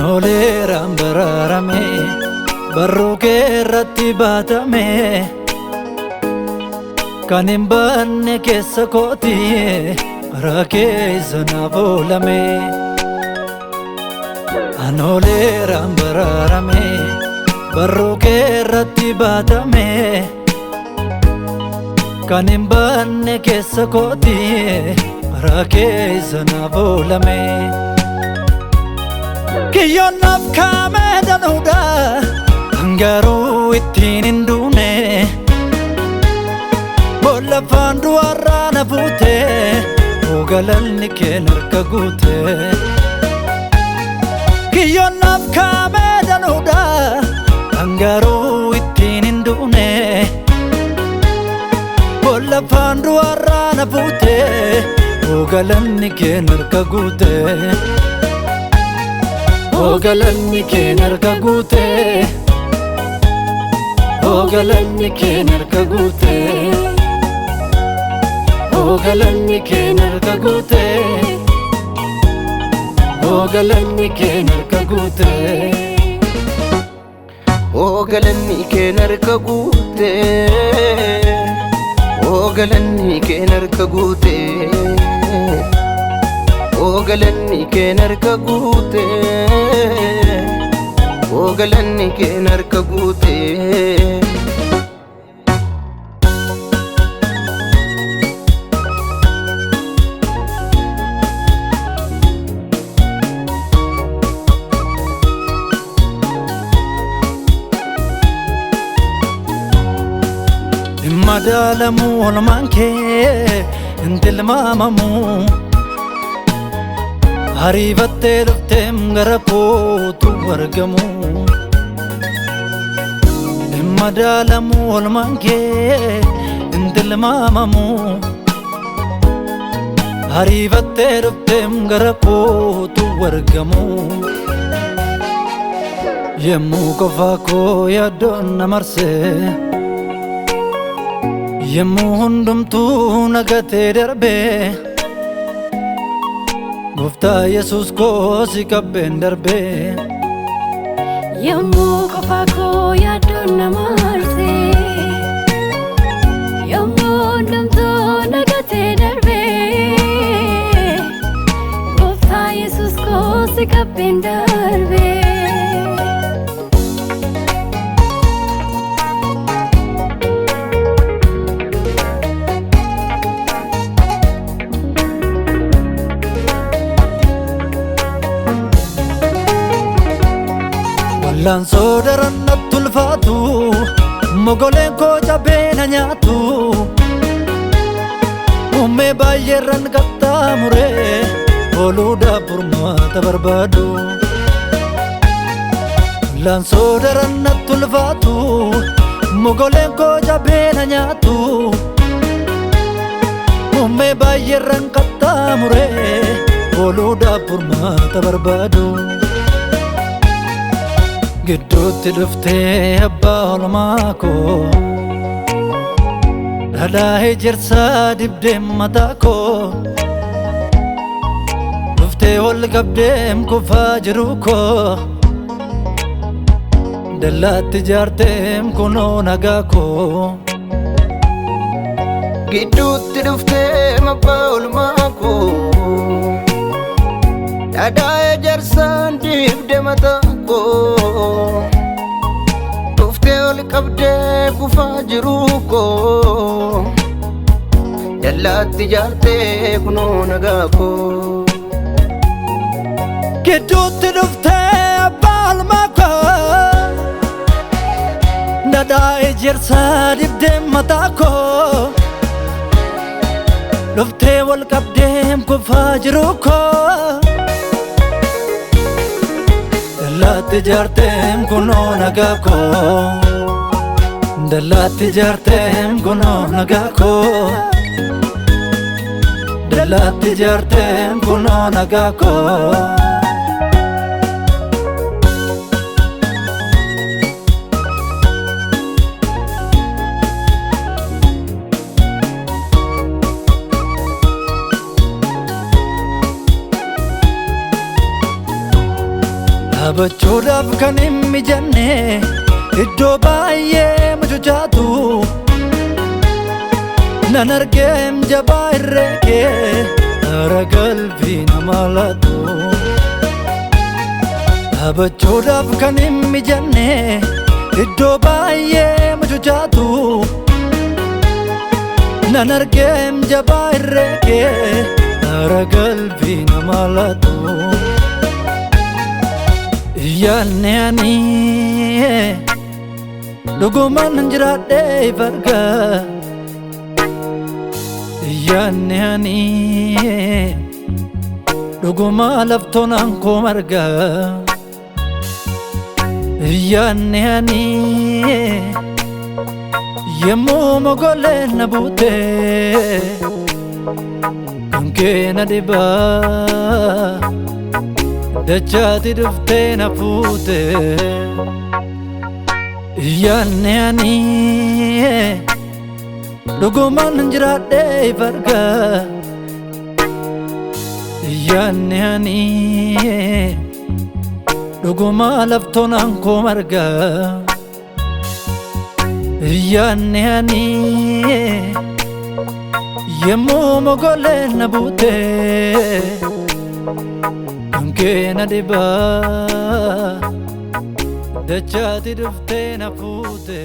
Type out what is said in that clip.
Anoleeraan baraarame barruu kee irratti baatame kan hin baanne keessa kooti bara keessa naaf oolame. Anoleeraan baraarame barruu kee irratti baatame kan hin baanne keessa kooti bara keessa naaf oolame. Kiyyoon naaf kaamee danuudha garuu ittiin hin duune boolla afaan du'arraa na fuute galanni kee harka guute. Kiyyoon naaf kaamee danuudha garuu ittiin hin duune boolla afaan du'arraa na fuute galanni kee harka guute. Galanni kee harka guute, galanni kee harka guute, galanni kee harka guute, galanni kee harka guute, galanni kee harka guute, galanni kee harka guute. Galanni kee harka guute, galanni kee harka guute. Madaalamu olmaan kee hin tilmaamamu. Hariifattee dhufteem gara kootu argamu. Hin madaalamu olmaan kee hin tilmaamamu. Hariifattee dhufteem gara kootu argamu. Yemmuu qofaa koo yaaddoon na marsee yemmuu hundumtuu nagatee darbee Gooftaa Yesuus koo si qabbeen darbee. Yemmuu qofaa koo yaaddoon na marsee yemmuu hundumtuu nagatee darbee Gooftaa Yesuus koo si qabbeen darbee. Laansoo daran natti ulfaatu mogoleen koo cabee na nyaatu. Uumee baay'eerran qaxxaamuree ooluudhaaf furmaata barbaadu. Laansoo daran natti ulfaatu mogoleen koo cabee na nyaatu. Uumee baay'eerran qaxxaamuree ooluudhaaf furmaata barbaadu. Gidduutti dhuftee abbaa olmaa koo dhadhaa ejersaa dibdee mataa koo dhuftee ol qabdeem kufaa jiru koo dallaatti ijaarteem kunoo nagaa koo. Gidduutti dhuftee abbaa olmaa koo dhadhaa ejersaa dibdee mataa koo dhuftee ol qabdee kufaa jiru koo dallaatti ijaartee kunoo nagaa koo. Gidduutti dhuftee abbaa olmaa koo dhadhaa ejersaa dibdee mataa koo dhuftee ol qabdeem kufaa jiru koo dallaatti ijaarteem kunoo nagaa koo. Dallaatti ijaarteem kunoo nagaa koo. Dallaatti ijaarteem kunoo nagaa koo. Dhaabbachuudhaaf kan hin mijanne iddoo baay'ee mucucaatu nan argeem jabaa irree kee hara qalbii nama laatu. Dhaabbachuudhaaf kan hin mijanne iddoo baay'ee mucucaatu nan argeem jabaa irree kee hara qalbii nama laatu. Yaanne ani dhugumaan jiraadheef argaa. Yaanne ani dhugumaa laftoon ankoo margaa. Yaanne ani yemmuu mogoleen na buute kan kee na dhibaa dachaati dhuftee na fuute. Yaanne ani dhugumaan jiraadheef argaa. Yaanne ani dhugumaa laftoon ankoo margaa. Yaanne ani yemmuu mogoleen na buute kan kee na dhibaa dachaati dhuftee na fuute.